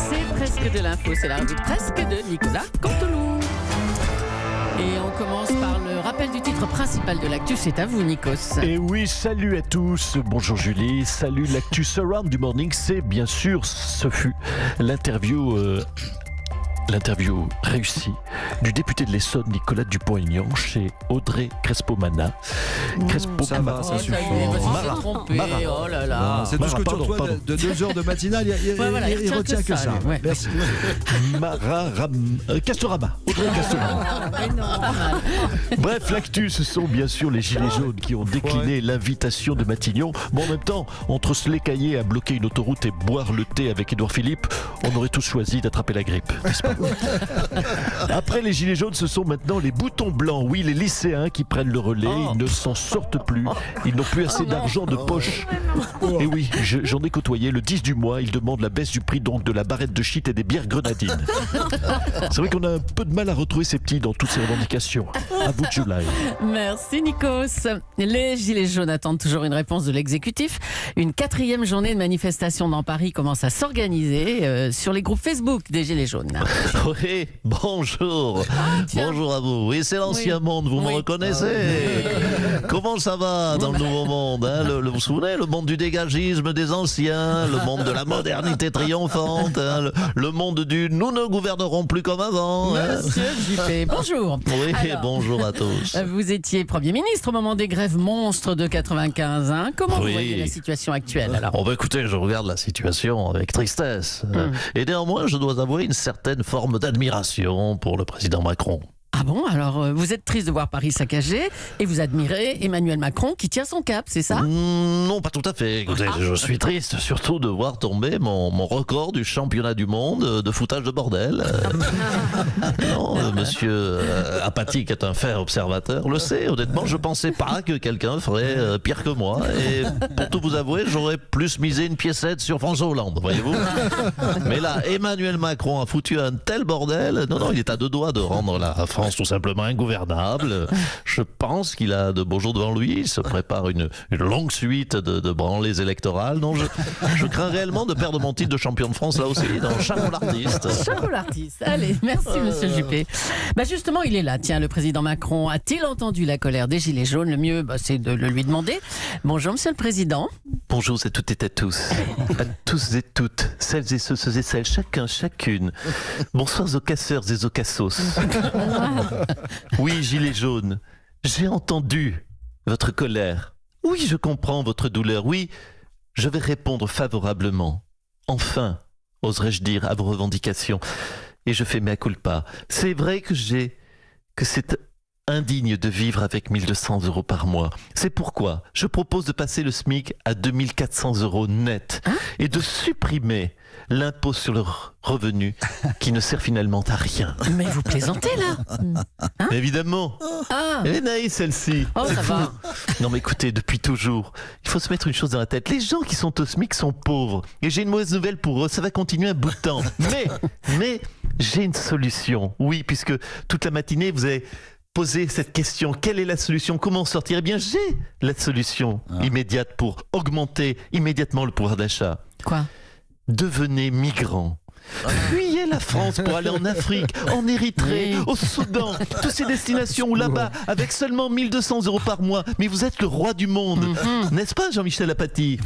C'est presque de l'info, c'est la revue presque de Nicolas Canteloup. Et on commence par le rappel du titre principal de l'actu. C'est à vous, Nikos. Et oui, salut à tous. Bonjour Julie. Salut, l'actu Surround du Morning. C'est bien sûr, ce fut l'interview réussie du député de l'Essonne, Nicolas Dupont-Aignan, chez Audrey Crespo-Mana. Ça va, ça suffit. Oh là là. C'est tout ce que tu reçois de 2 heures de matinale. Il retient que ça. Ouais. Merci. Castorama. Audrey Castorama. Bref, l'actu, ce sont bien sûr les Gilets jaunes qui ont décliné l'invitation de Matignon. Bon, en même temps, entre se l'écailler à bloquer une autoroute et boire le thé avec Édouard Philippe, on aurait tous choisi d'attraper la grippe, n'est-ce pas? Après les Gilets jaunes, ce sont maintenant les boutons blancs. Oui, les lycéens qui prennent le relais. Ils ne s'en sortent plus. Ils n'ont plus assez d'argent de poche. Et oui, j'en ai côtoyé. Le 10 du mois, ils demandent la baisse du prix donc de la barrette de shit et des bières grenadines. C'est vrai qu'on a un peu de mal à retrouver ces petits dans toutes ces revendications. À vous, Julie. Merci, Nikos. Les Gilets jaunes attendent toujours une réponse de l'exécutif. Une 4e journée de manifestation dans Paris commence à s'organiser sur les groupes Facebook des Gilets jaunes. Oui, bonjour. Bonjour à vous. Oui, c'est l'ancien monde, vous me reconnaissez. Comment ça va dans le nouveau monde, hein, vous vous souvenez, le monde du dégagisme des anciens, le monde de la modernité triomphante, hein, le monde du nous ne gouvernerons plus comme avant. Hein. Monsieur Juppé, bonjour. Oui, Alors, bonjour à tous. Vous étiez Premier ministre au moment des grèves monstres de 95. Hein. Comment vous voyez la situation actuelle alors? Bon, écoutez, je regarde la situation avec tristesse. Et néanmoins, je dois avouer une certaine forme d'admiration pour le président Macron. Ah bon, alors vous êtes triste de voir Paris saccagé et vous admirez Emmanuel Macron qui tient son cap, c'est ça? Non, pas tout à fait. Écoutez, je suis triste surtout de voir tomber mon record du championnat du monde de foutage de bordel. Non, monsieur Apathique est un fer observateur, le sait. Honnêtement, je pensais pas que quelqu'un ferait pire que moi. Et pour tout vous avouer, j'aurais plus misé une piécette sur François Hollande, voyez-vous. Mais là, Emmanuel Macron a foutu un tel bordel. Non, il est à 2 doigts de rendre la France tout simplement ingouvernable. Je pense qu'il a de beaux jours devant lui. Il se prépare une longue suite de branlées électorales. Donc je crains réellement de perdre mon titre de champion de France là aussi, dans Chapeau l'artiste. Chapeau l'artiste. Allez, merci monsieur Juppé. Justement, il est là. Tiens, le président Macron a-t-il entendu la colère des Gilets jaunes? Le mieux, c'est de le lui demander. Bonjour monsieur le président. Bonjour à toutes et à tous. À tous et toutes, celles et ceux et celles, chacun, chacune. Bonsoir aux casseurs et aux cassos. Oui, Gilets jaunes, j'ai entendu votre colère. Oui, je comprends votre douleur. Oui, je vais répondre favorablement. Enfin, oserais-je dire, à vos revendications. Et je fais mea culpa. C'est vrai que c'est indigne de vivre avec 1 200 € par mois. C'est pourquoi je propose de passer le SMIC à 2 400 € net et de supprimer l'impôt sur le revenu qui ne sert finalement à rien. Mais vous plaisantez là? Évidemment. Elle est naïve celle-ci. Oh, ça va. Non mais écoutez, depuis toujours, il faut se mettre une chose dans la tête. Les gens qui sont au SMIC sont pauvres. Et j'ai une mauvaise nouvelle pour eux, ça va continuer un bout de temps. Mais j'ai une solution. Oui, puisque toute la matinée, vous avez posé cette question. Quelle est la solution? Comment sortir? Eh bien, j'ai la solution immédiate pour augmenter immédiatement le pouvoir d'achat. Quoi? Devenez migrant. Fuyez la France pour aller en Afrique, en Érythrée, au Soudan, toutes ces destinations où là-bas, avec seulement 1 200 € par mois, mais vous êtes le roi du monde. N'est-ce pas, Jean-Michel Apathy?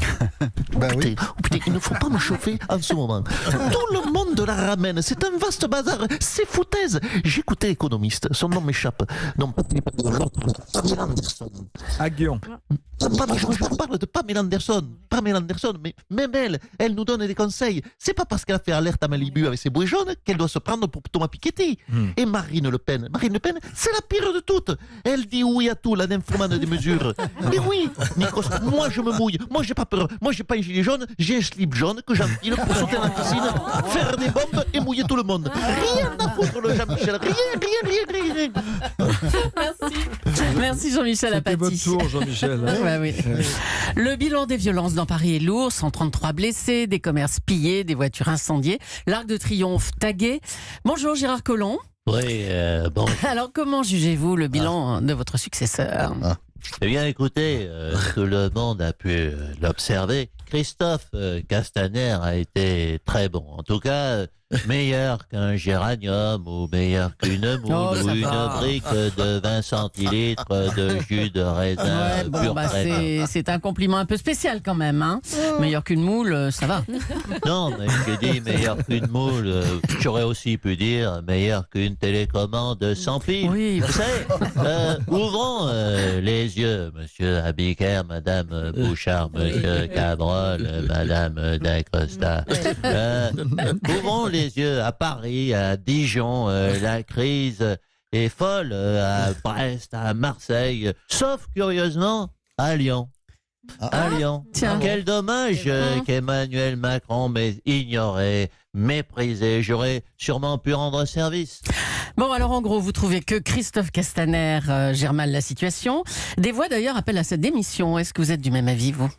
Oui. Putain, il ne faut pas me chauffer en ce moment. Tout le monde de la ramène, c'est un vaste bazar, c'est foutaise. J'écoutais l'économiste, son nom m'échappe. Non, Pamela Anderson. Aguillon. Je parle de Pamela Anderson. Pamela Anderson, mais même elle nous donne des conseils. C'est pas parce qu'elle a fait alerte à Malibu avec ses bouées jaunes qu'elle doit se prendre pour Thomas Piketty. Et Marine Le Pen, c'est la pire de toutes. Elle dit oui à tout, la nymphomane des mesures. Mais oui, Nikos, moi je me mouille. Moi j'ai pas peur. Moi j'ai pas un gilet jaune, j'ai un slip jaune que j'enfile pour sauter dans la piscine, faire des bombes et mouiller tout le monde. Rien à foutre le Jean-Michel. Rien. Merci Jean-Michel C'était Apathy. votre tour, Jean-Michel. Oui. Le bilan des violences dans Paris est lourd, 133 blessés, des commerces pillés, des voitures incendiées, l'Arc de Triomphe tagué. Bonjour Gérard Collomb. Oui, bon. Alors comment jugez-vous le bilan de votre successeur? Eh bien, écoutez, tout le monde a pu l'observer. Christophe Castaner a été très bon. En tout cas, meilleur qu'un géranium ou meilleur qu'une moule ou une brique de 20 centilitres de jus de raisin pur crémeux. C'est un compliment un peu spécial quand même. Hein. Meilleur qu'une moule, ça va. Non, mais j'ai dit meilleur qu'une moule. J'aurais aussi pu dire meilleur qu'une télécommande sans fil. Oui. Vous savez, ouvrons les yeux, monsieur Abiker, madame Bouchard, monsieur Cabrol, madame Dacresta. Ouvrons les yeux à Paris, à Dijon, la crise est folle, à Brest, à Marseille, sauf curieusement à Lyon. À Lyon. Tiens. Quel dommage qu'Emmanuel Macron m'ait ignoré, méprisé. J'aurais sûrement pu rendre service. Bon, alors en gros, vous trouvez que Christophe Castaner gère mal la situation. Des voix d'ailleurs appellent à sa démission. Est-ce que vous êtes du même avis, vous ?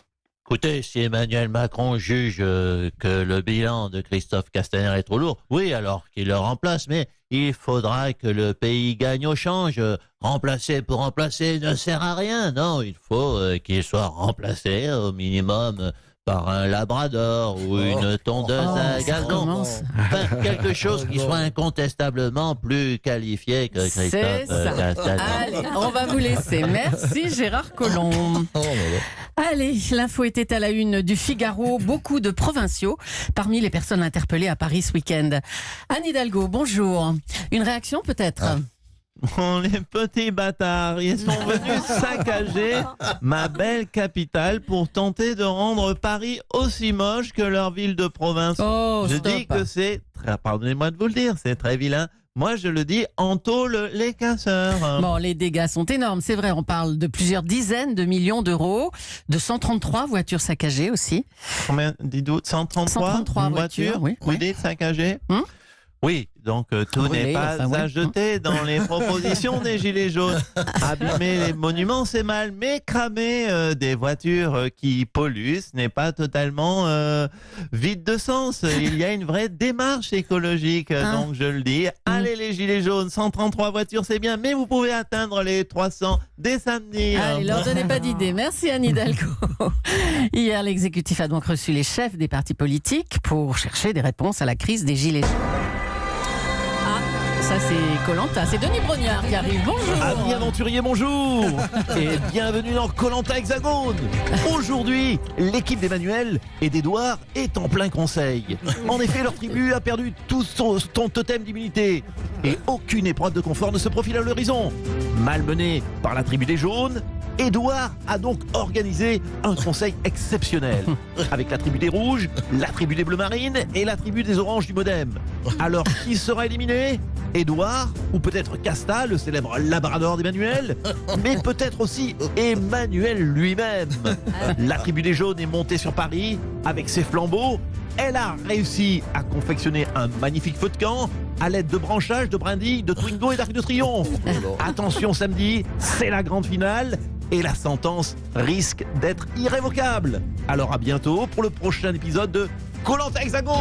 Écoutez, si Emmanuel Macron juge que le bilan de Christophe Castaner est trop lourd, oui, alors qu'il le remplace, mais il faudra que le pays gagne au change. Remplacer pour remplacer ne sert à rien, non, il faut qu'il soit remplacé au minimum par un labrador ou une tondeuse à gazon. Enfin, quelque chose qui soit incontestablement plus qualifié que Christophe Castaner. Allez, on va vous laisser. Merci Gérard Collomb. Allez, l'info était à la une du Figaro. Beaucoup de provinciaux parmi les personnes interpellées à Paris ce week-end. Anne Hidalgo, bonjour. Une réaction peut-être ? Oh, les petits bâtards, ils sont venus saccager ma belle capitale pour tenter de rendre Paris aussi moche que leur ville de province. Oh, je stop. dis que c'est, pardonnez-moi de vous le dire, c'est très vilain. Moi, je le dis, en tôle les casseurs. Bon, les dégâts sont énormes, c'est vrai. On parle de plusieurs dizaines de millions d'euros, de 133 voitures saccagées aussi. Combien, dites-vous, 133 voitures, oui. Vous dites saccagées Oui, donc tout Brûlé, n'est pas enfin, à jeter dans les propositions des Gilets jaunes. Abîmer les monuments, c'est mal, mais cramer des voitures qui polluent, ce n'est pas totalement vide de sens. Il y a une vraie démarche écologique, donc je le dis. Allez les Gilets jaunes, 133 voitures, c'est bien, mais vous pouvez atteindre les 300 dès samedi. Allez, leur donnez pas d'idée. Merci Anne Hidalgo. Hier, l'exécutif a donc reçu les chefs des partis politiques pour chercher des réponses à la crise des Gilets jaunes. Ça c'est Koh-Lanta, c'est Denis Brognard qui arrive, bonjour. Amis aventuriers, bonjour. Et bienvenue dans Koh-Lanta Hexagone. Aujourd'hui, l'équipe d'Emmanuel et d'Edouard est en plein conseil. En effet, leur tribu a perdu tout son totem d'immunité. Et aucune épreuve de confort ne se profile à l'horizon. Malmené par la tribu des jaunes, Edouard a donc organisé un conseil exceptionnel avec la tribu des rouges, la tribu des bleus marines et la tribu des oranges du Modem. Alors, qui sera éliminé ? Edouard ou peut-être Casta, le célèbre labrador d'Emmanuel, mais peut-être aussi Emmanuel lui-même. La tribu des jaunes est montée sur Paris avec ses flambeaux. Elle a réussi à confectionner un magnifique feu de camp à l'aide de branchages, de brindilles, de Twingo et d'arc de triomphe. Attention, samedi, c'est la grande finale et la sentence risque d'être irrévocable. Alors à bientôt pour le prochain épisode de Koh-Lanta Hexagone.